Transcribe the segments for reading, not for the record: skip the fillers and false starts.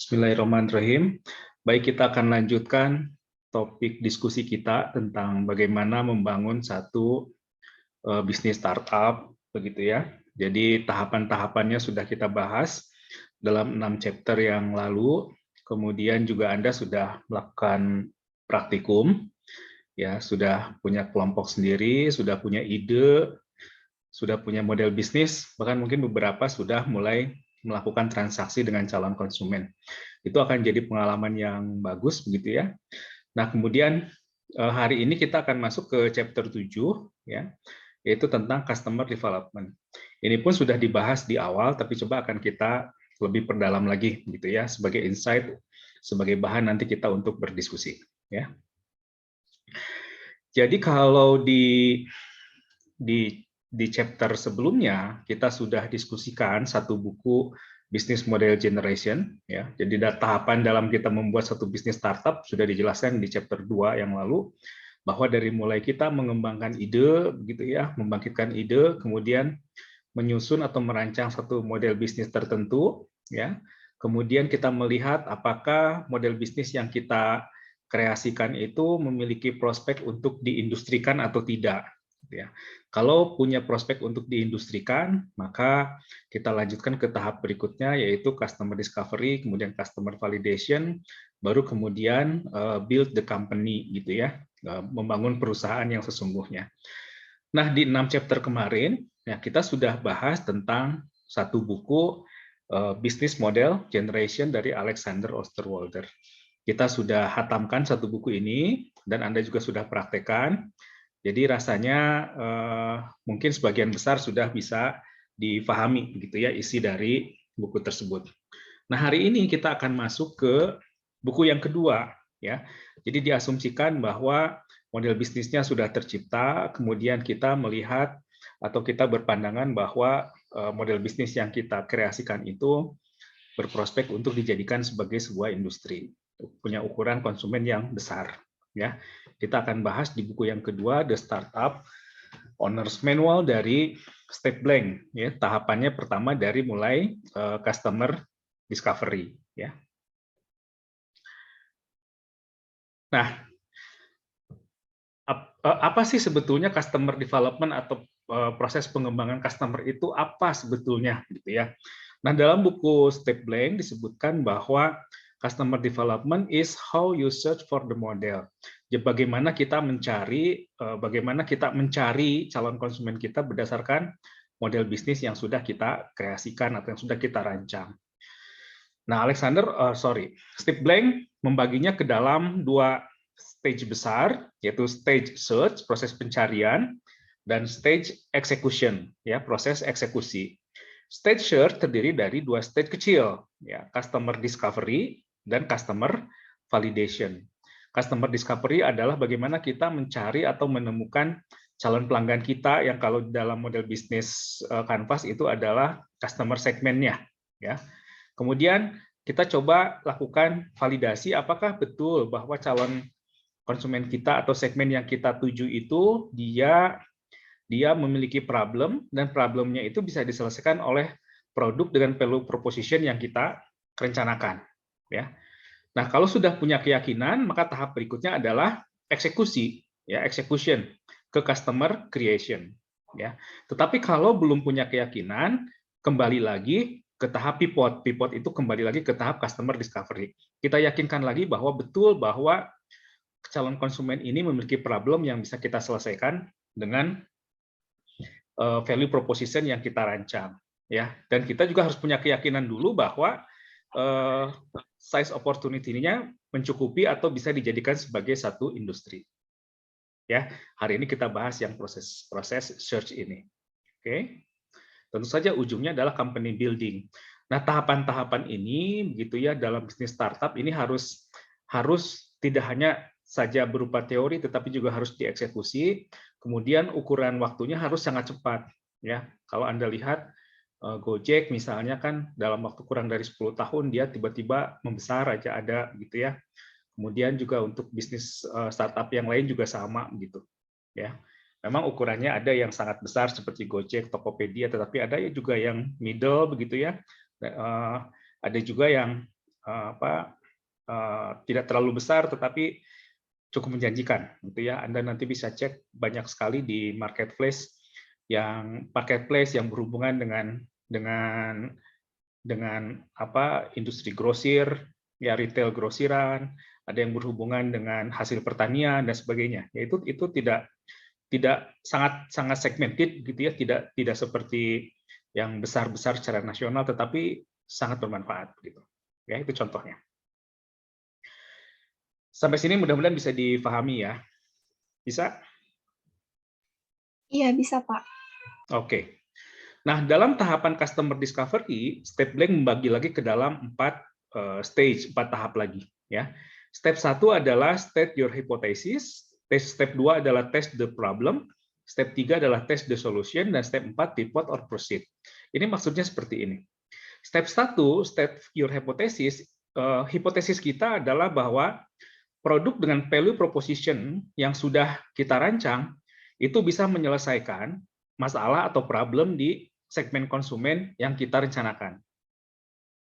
Bismillahirrahmanirrahim. Baik, kita akan lanjutkan topik diskusi kita tentang bagaimana membangun satu bisnis startup, begitu ya. Jadi tahapan-tahapannya sudah kita bahas dalam 6 chapter yang lalu. Kemudian juga Anda sudah melakukan praktikum, ya, sudah punya kelompok sendiri, sudah punya ide, sudah punya model bisnis, bahkan mungkin beberapa sudah mulai melakukan transaksi dengan calon konsumen. Itu akan jadi pengalaman yang bagus begitu ya. Nah, kemudian hari ini kita akan masuk ke chapter 7 ya, yaitu tentang customer development. Ini pun sudah dibahas di awal, tapi coba akan kita lebih perdalam lagi gitu ya, sebagai insight, sebagai bahan nanti kita untuk berdiskusi ya. Jadi kalau di chapter sebelumnya kita sudah diskusikan satu buku Business Model Generation ya. Jadi tahapan dalam kita membuat satu bisnis startup sudah dijelaskan di chapter 2 yang lalu, bahwa dari mulai kita mengembangkan ide begitu ya, membangkitkan ide, kemudian menyusun atau merancang satu model bisnis tertentu ya. Kemudian kita melihat apakah model bisnis yang kita kreasikan itu memiliki prospek untuk diindustrikan atau tidak. Ya. Kalau punya prospek untuk diindustrikan, maka kita lanjutkan ke tahap berikutnya, yaitu customer discovery, kemudian customer validation, baru kemudian build the company, gitu ya, membangun perusahaan yang sesungguhnya. Nah, di 6 chapter kemarin, ya, kita sudah bahas tentang satu buku Business Model Generation dari Alexander Osterwalder. Kita sudah hatamkan satu buku ini, dan Anda juga sudah praktekkan. Jadi rasanya mungkin sebagian besar sudah bisa difahami gitu ya isi dari buku tersebut. Nah, hari ini kita akan masuk ke buku yang kedua ya. Jadi diasumsikan bahwa model bisnisnya sudah tercipta, kemudian kita melihat atau kita berpandangan bahwa model bisnis yang kita kreasikan itu berprospek untuk dijadikan sebagai sebuah industri, punya ukuran konsumen yang besar. Ya, kita akan bahas di buku yang kedua, The Startup Owner's Manual dari Step Blank. Ya, tahapannya pertama dari mulai customer discovery. Ya. Nah, apa sih sebetulnya customer development atau proses pengembangan customer itu apa sebetulnya, gitu ya? Nah, dalam buku Step Blank disebutkan bahwa customer development is how you search for the model. Ya, bagaimana kita mencari calon konsumen kita berdasarkan model bisnis yang sudah kita kreasikan atau yang sudah kita rancang. Nah, Step Blank membaginya ke dalam dua stage besar, yaitu stage search, proses pencarian, dan stage execution, ya, proses eksekusi. Stage search terdiri dari dua stage kecil, ya, customer discovery dan customer validation. Customer discovery adalah bagaimana kita mencari atau menemukan calon pelanggan kita yang kalau dalam model bisnis Canvas itu adalah customer segmentnya, ya. Kemudian kita coba lakukan validasi apakah betul bahwa calon konsumen kita atau segmen yang kita tuju itu dia memiliki problem, dan problemnya itu bisa diselesaikan oleh produk dengan value proposition yang kita rencanakan. Ya. Nah, kalau sudah punya keyakinan, maka tahap berikutnya adalah eksekusi, ya, execution ke customer creation. Ya. Tetapi kalau belum punya keyakinan, kembali lagi ke tahap pivot. Pivot itu kembali lagi ke tahap customer discovery. Kita yakinkan lagi bahwa betul bahwa calon konsumen ini memiliki problem yang bisa kita selesaikan dengan value proposition yang kita rancang, ya. Dan kita juga harus punya keyakinan dulu bahwa size opportunity-nya mencukupi atau bisa dijadikan sebagai satu industri. Ya, hari ini kita bahas yang proses search ini. Oke. Tentu saja ujungnya adalah company building. Nah, tahapan-tahapan ini begitu ya dalam bisnis startup ini harus tidak hanya saja berupa teori tetapi juga harus dieksekusi. Kemudian ukuran waktunya harus sangat cepat, ya. Kalau Anda lihat Gojek misalnya kan dalam waktu kurang dari 10 tahun dia tiba-tiba membesar aja ada gitu ya. Kemudian juga untuk bisnis startup yang lain juga sama gitu, ya. Memang ukurannya ada yang sangat besar seperti Gojek, Tokopedia, tetapi ada juga yang middle begitu ya. Ada juga yang tidak terlalu besar, tetapi cukup menjanjikan, gitu ya. Anda nanti bisa cek banyak sekali di marketplace yang berhubungan dengan industri grosir, ya retail grosiran, ada yang berhubungan dengan hasil pertanian dan sebagainya. Ya, itu tidak sangat segmented, gitu ya, tidak seperti yang besar-besar secara nasional, tetapi sangat bermanfaat, gitu. Ya, itu contohnya. Sampai sini mudah-mudahan bisa difahami ya. Bisa? Iya, bisa, Pak. Oke. Nah, dalam tahapan customer discovery, Step Blank membagi lagi ke dalam 4 stage, 4 tahap lagi. Ya. Step 1 adalah state your hypothesis, step 2 adalah test the problem, step 3 adalah test the solution, dan step 4 pivot or proceed. Ini maksudnya seperti ini. Step 1, state your hypothesis, hipotesis kita adalah bahwa produk dengan value proposition yang sudah kita rancang itu bisa menyelesaikan masalah atau problem di segmen konsumen yang kita rencanakan.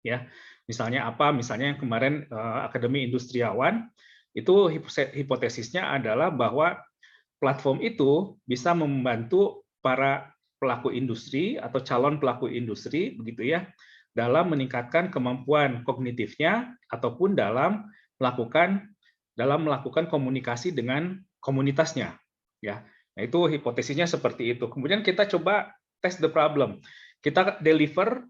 Ya, misalnya apa? Misalnya yang kemarin Akademi Industriawan itu hipotesisnya adalah bahwa platform itu bisa membantu para pelaku industri atau calon pelaku industri, begitu ya, dalam meningkatkan kemampuan kognitifnya ataupun dalam melakukan komunikasi dengan komunitasnya. Ya, nah itu hipotesisnya seperti itu. Kemudian kita coba test the problem. Kita deliver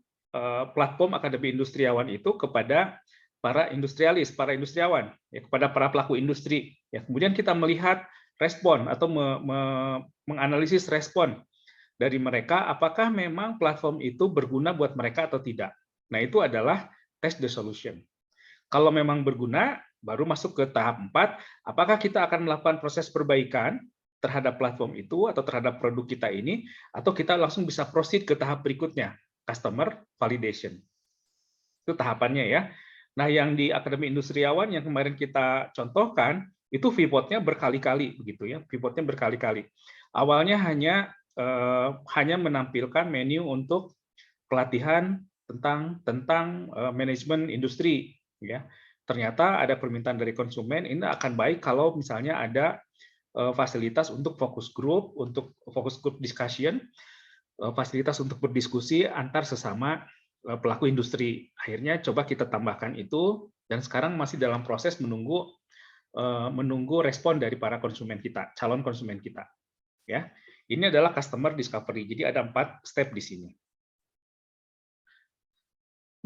platform Akademi Industriawan itu kepada para industrialis, para industriawan, ya, kepada para pelaku industri. Ya, kemudian kita melihat respon atau menganalisis respon dari mereka, apakah memang platform itu berguna buat mereka atau tidak. Nah, itu adalah test the solution. Kalau memang berguna, baru masuk ke tahap 4, apakah kita akan melakukan proses perbaikan terhadap platform itu atau terhadap produk kita ini, atau kita langsung bisa proceed ke tahap berikutnya, customer validation. Itu tahapannya ya. Nah, yang di Akademi Industriawan yang kemarin kita contohkan, itu pivotnya berkali-kali, begitu ya, pivotnya berkali-kali. Awalnya hanya menampilkan menu untuk pelatihan tentang manajemen industri, ya. Ternyata ada permintaan dari konsumen, ini akan baik kalau misalnya ada fasilitas untuk focus group discussion, fasilitas untuk berdiskusi antar sesama pelaku industri. Akhirnya coba kita tambahkan itu, dan sekarang masih dalam proses menunggu respon dari para konsumen kita, calon konsumen kita. Ya, ini adalah customer discovery. Jadi ada 4 step di sini.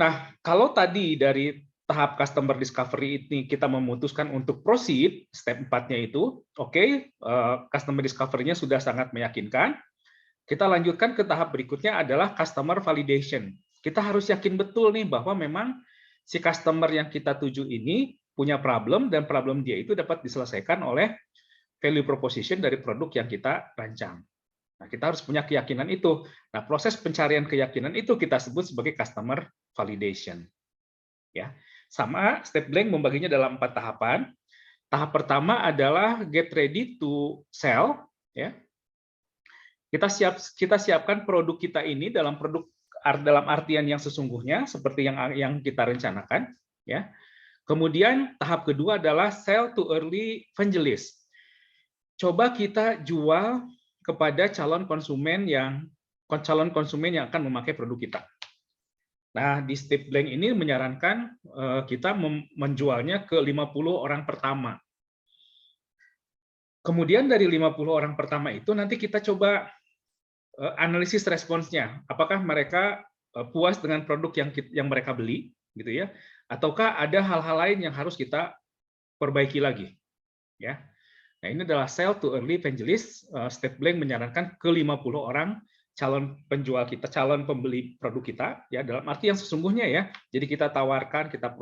Nah, kalau tadi dari tahap customer discovery ini kita memutuskan untuk proceed, step 4-nya itu, oke, customer discovery-nya sudah sangat meyakinkan. Kita lanjutkan ke tahap berikutnya adalah customer validation. Kita harus yakin betul nih bahwa memang si customer yang kita tuju ini punya problem, dan problem dia itu dapat diselesaikan oleh value proposition dari produk yang kita rancang. Nah, kita harus punya keyakinan itu. Nah, proses pencarian keyakinan itu kita sebut sebagai customer validation. Ya, sama Step Blank membaginya dalam 4 tahapan. Tahap pertama adalah get ready to sell. Ya, kita siapkan produk kita ini dalam artian yang sesungguhnya seperti yang kita rencanakan. Ya, kemudian tahap kedua adalah sell to early evangelist. Coba kita jual kepada calon konsumen yang akan memakai produk kita. Nah, di Step Blank ini menyarankan kita menjualnya ke 50 orang pertama. Kemudian dari 50 orang pertama itu nanti kita coba analisis responsnya. Apakah mereka puas dengan produk yang mereka beli, gitu ya? Ataukah ada hal-hal lain yang harus kita perbaiki lagi? Ya. Nah, ini adalah sell to early evangelist. Step Blank menyarankan ke 50 orang calon penjual kita, calon pembeli produk kita, ya, dalam arti yang sesungguhnya ya. Jadi kita tawarkan, kita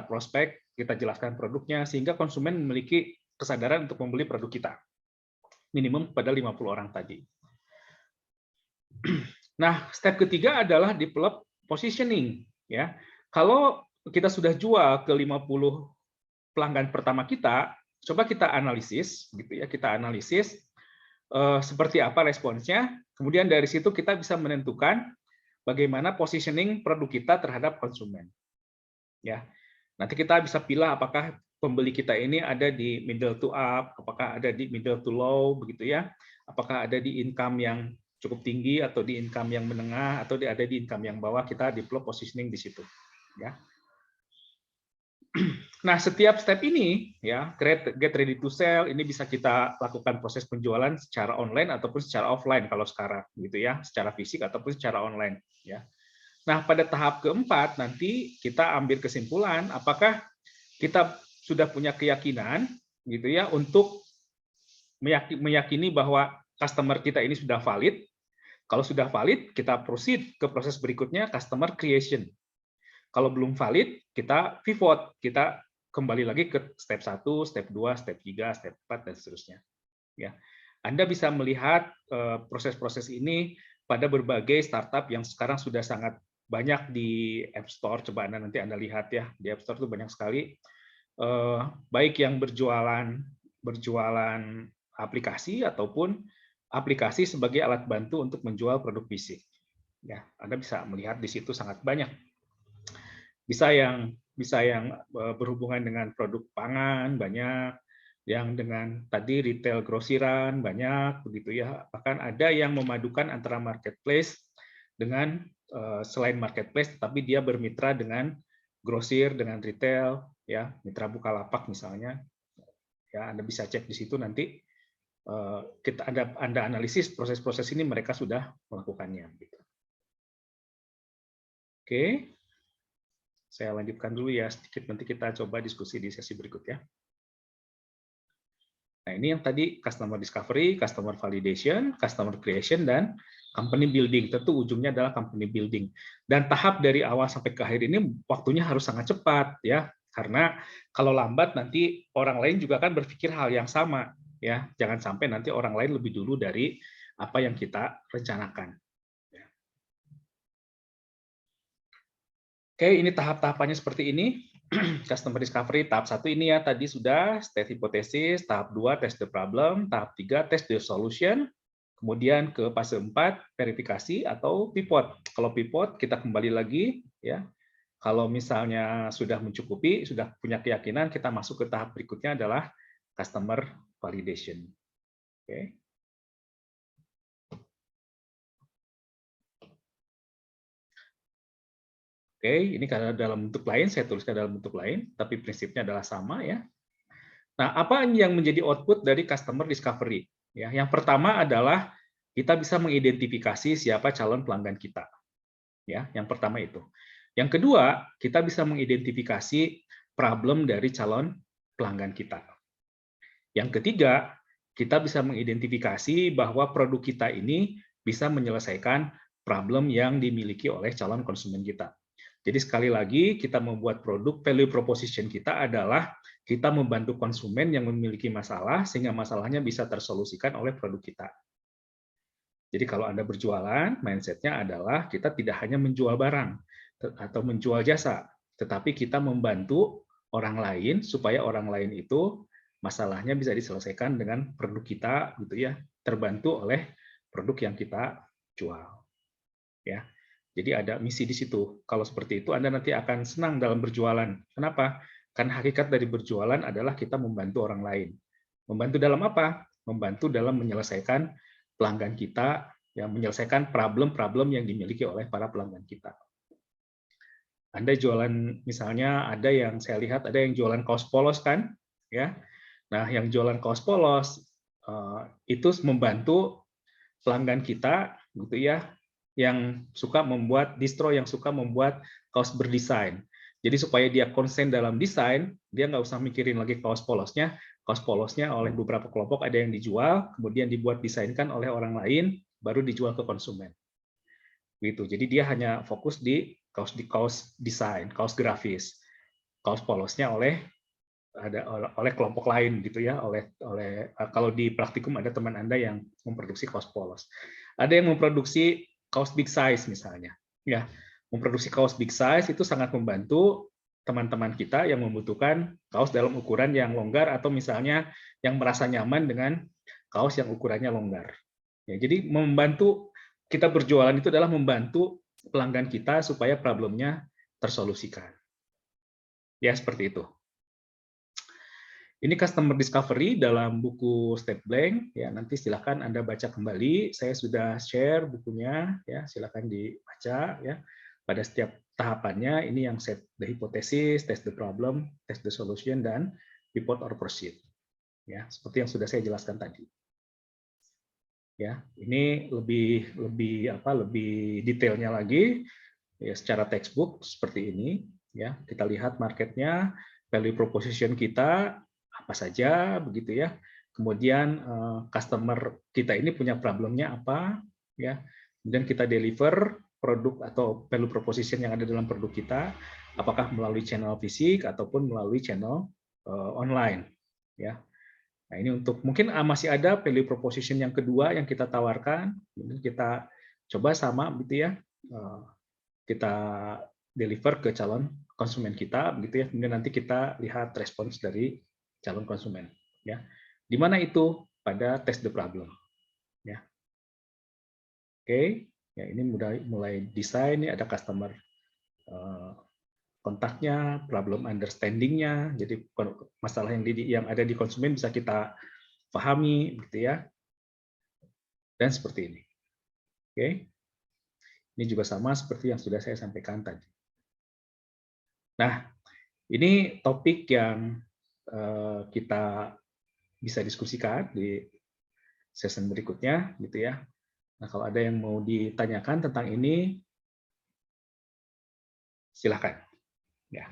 prospek, kita jelaskan produknya sehingga konsumen memiliki kesadaran untuk membeli produk kita. Minimum pada 50 orang tadi. Nah, step ketiga adalah develop positioning, ya. Kalau kita sudah jual ke 50 pelanggan pertama kita, coba kita analisis, gitu ya, kita analisis seperti apa responsnya. Kemudian dari situ kita bisa menentukan bagaimana positioning produk kita terhadap konsumen. Ya, nanti kita bisa pilih apakah pembeli kita ini ada di middle to up, apakah ada di middle to low, begitu ya, apakah ada di income yang cukup tinggi atau di income yang menengah atau ada di income yang bawah, kita develop positioning di situ. Ya. Nah, setiap step ini, ya, get ready to sell, ini bisa kita lakukan proses penjualan secara online ataupun secara offline kalau sekarang, gitu ya, secara fisik ataupun secara online, ya. Nah, pada tahap keempat nanti kita ambil kesimpulan apakah kita sudah punya keyakinan, gitu ya, untuk meyakini bahwa customer kita ini sudah valid. Kalau sudah valid, kita proceed ke proses berikutnya, customer creation. Kalau belum valid, kita pivot, kita kembali lagi ke step 1, step 2, step 3, step 4, dan seterusnya. Ya. Anda bisa melihat proses-proses ini pada berbagai startup yang sekarang sudah sangat banyak di App Store. Coba nanti Anda lihat ya, di App Store itu banyak sekali. Baik yang berjualan aplikasi ataupun aplikasi sebagai alat bantu untuk menjual produk fisik. Ya, Anda bisa melihat di situ sangat banyak. Bisa yang berhubungan dengan produk pangan banyak, yang dengan tadi retail grosiran banyak, begitu ya. Bahkan ada yang memadukan antara marketplace dengan selain marketplace, tapi dia bermitra dengan grosir, dengan retail, ya, mitra Bukalapak misalnya. Ya, Anda bisa cek di situ nanti. Anda analisis proses-proses ini mereka sudah melakukannya. Gitu. Oke. Saya lanjutkan dulu ya sedikit, nanti kita coba diskusi di sesi berikutnya. Nah, ini yang tadi customer discovery, customer validation, customer creation, dan company building. Tentu ujungnya adalah company building. Dan tahap dari awal sampai ke akhir ini waktunya harus sangat cepat ya, karena kalau lambat nanti orang lain juga akan berpikir hal yang sama ya. Jangan sampai nanti orang lain lebih dulu dari apa yang kita rencanakan. Oke, ini tahap-tahapannya seperti ini. Customer discovery tahap 1 ini ya tadi sudah state hipotesis, tahap 2 test the problem, tahap 3 test the solution, kemudian ke fase 4 verifikasi atau pivot. Kalau pivot kita kembali lagi ya. Kalau misalnya sudah mencukupi, sudah punya keyakinan, kita masuk ke tahap berikutnya adalah customer validation. Oke. Oke, ini karena dalam bentuk lain, saya tuliskan dalam bentuk lain, tapi prinsipnya adalah sama ya. Nah, apa yang menjadi output dari customer discovery? Ya, yang pertama adalah kita bisa mengidentifikasi siapa calon pelanggan kita. Ya, yang pertama itu. Yang kedua, kita bisa mengidentifikasi problem dari calon pelanggan kita. Yang ketiga, kita bisa mengidentifikasi bahwa produk kita ini bisa menyelesaikan problem yang dimiliki oleh calon konsumen kita. Jadi sekali lagi kita membuat produk, value proposition kita adalah kita membantu konsumen yang memiliki masalah sehingga masalahnya bisa tersolusikan oleh produk kita. Jadi kalau Anda berjualan, mindset-nya adalah kita tidak hanya menjual barang atau menjual jasa, tetapi kita membantu orang lain supaya orang lain itu masalahnya bisa diselesaikan dengan produk kita gitu ya, terbantu oleh produk yang kita jual. Ya. Jadi ada misi di situ. Kalau seperti itu Anda nanti akan senang dalam berjualan. Kenapa? Karena hakikat dari berjualan adalah kita membantu orang lain. Membantu dalam apa? Membantu dalam menyelesaikan pelanggan kita, yang menyelesaikan problem-problem yang dimiliki oleh para pelanggan kita. Anda jualan misalnya ada yang saya lihat ada yang jualan kaos polos kan, ya. Nah, yang jualan kaos polos itu membantu pelanggan kita gitu ya, yang suka membuat distro yang suka membuat kaos berdesain. Jadi supaya dia konsen dalam desain, dia nggak usah mikirin lagi kaos polosnya. Kaos polosnya oleh beberapa kelompok ada yang dijual, kemudian dibuat desainkan oleh orang lain, baru dijual ke konsumen. Gitu. Jadi dia hanya fokus di kaos desain, kaos grafis. Kaos polosnya oleh kelompok lain gitu ya, kalau di praktikum ada teman Anda yang memproduksi kaos polos. Ada yang memproduksi kaos big size misalnya. Ya, memproduksi kaos big size itu sangat membantu teman-teman kita yang membutuhkan kaos dalam ukuran yang longgar atau misalnya yang merasa nyaman dengan kaos yang ukurannya longgar. Ya, jadi membantu kita berjualan itu adalah membantu pelanggan kita supaya problemnya tersolusikan. Ya, seperti itu. Ini customer discovery dalam buku Step Blank, ya nanti silakan Anda baca kembali. Saya sudah share bukunya, ya silakan dibaca ya. Pada setiap tahapannya ini yang set the hypothesis, test the problem, test the solution, dan report or proceed. Ya, seperti yang sudah saya jelaskan tadi. Ya, ini lebih detailnya lagi ya secara textbook seperti ini ya. Kita lihat marketnya, value proposition kita apa saja begitu ya. Kemudian customer kita ini punya problemnya apa ya. Kemudian kita deliver produk atau value proposition yang ada dalam produk kita apakah melalui channel fisik ataupun melalui channel online ya. Nah, ini untuk mungkin masih ada value proposition yang kedua yang kita tawarkan, mungkin kita coba sama gitu ya. Kita deliver ke calon konsumen kita begitu ya, kemudian nanti kita lihat respons dari calon konsumen ya. Di mana itu? Pada test the problem ya. Oke, ya ini mulai desain ya, ada customer kontaknya, problem understanding-nya, jadi masalah yang ada di konsumen bisa kita pahami gitu ya. Dan seperti ini. Oke. Ini juga sama seperti yang sudah saya sampaikan tadi. Nah, ini topik yang kita bisa diskusikan di session berikutnya, gitu ya. Nah, kalau ada yang mau ditanyakan tentang ini, silakan. Ya.